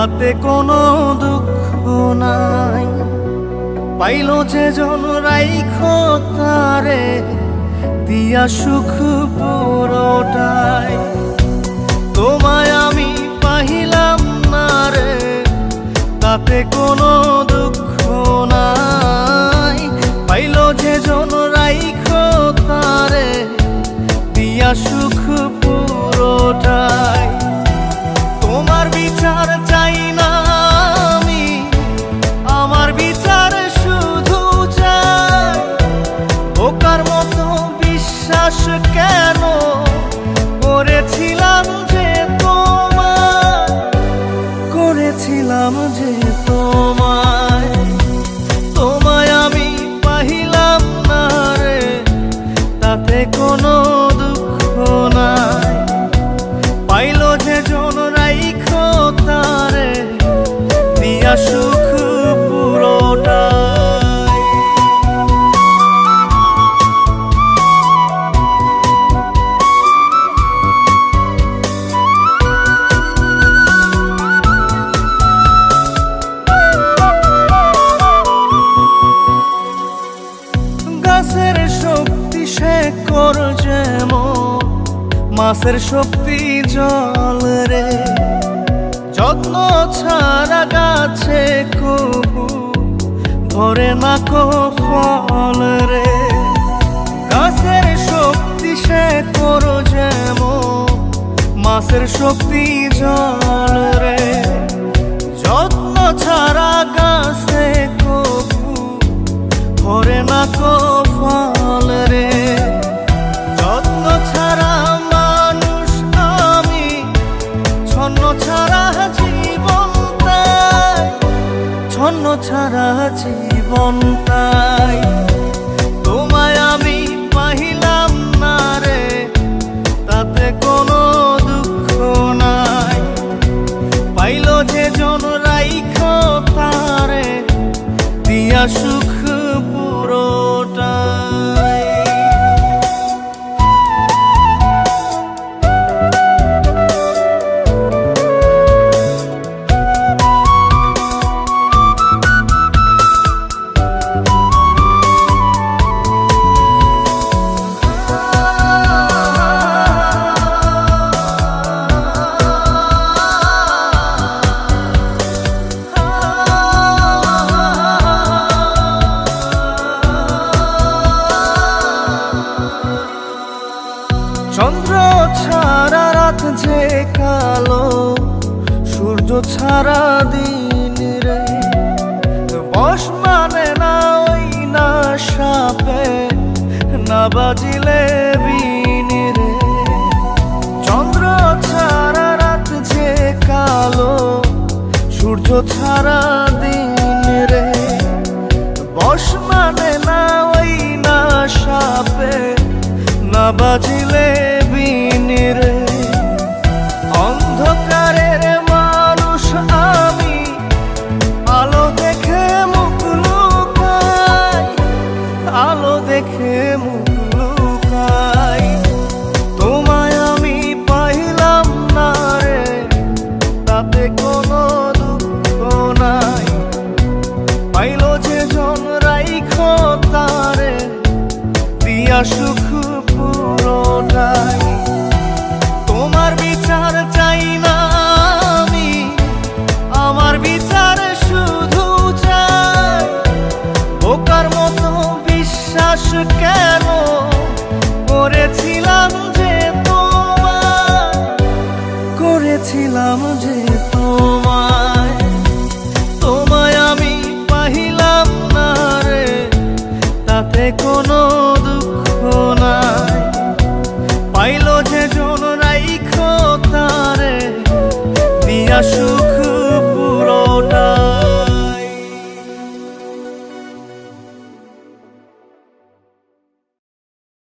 তাতে কোনো দুঃখ নাই। পাইল যে জন রাইখো তারে দিয়া সুখ পুরোটাই। তোমায় আমি পাহিলাম না রে, তাতে কোনো দুঃখ নাই। পাইল যে জন রাইখো তারে দিয়া সুখ পুরোটাই। তোমার বিচার চাই না আমি, আমার বিচার শুধু চাই। বোকার মতো বিশ্বাস কেন করেছিলাম যে তোমায়, করেছিলাম যে তোমায়। তোমায় আমি পাহিলাম না রে, তাতে কোনো দুঃখ নাই। পাইল যে জন রাইখো তারে দিয়া সুখ পুরোটাই। গাছের শক্তি শেকড় যেমন, মাছের শক্তি জল রে। যত্ন ছাড়া গাছে কবু ধরে না কো ফল রে। গাছের শক্তি শেকড় যেমন, মাছের শক্তি জল রে। যত্ন ছাড়া গাছে কবু ধরে না কো ফল রে। যত্ন ছাড়া মানুষ আমি, ছন্ন ছাড়া জীবন তাই, ছন্ন ছাড়া জীবন তাই। তোমায় আমি পাহিলাম না রে, তাতে কোনো দুঃখ নাই। পাইল যে জন রাইখো তারে দিয়া সুখ পুরোটাই। চন্দ্র ছাড়া রাত যে কালো, সূর্য ছাড়া দিন রে। বশ মানে না ওই না সাপে, না বাজিলে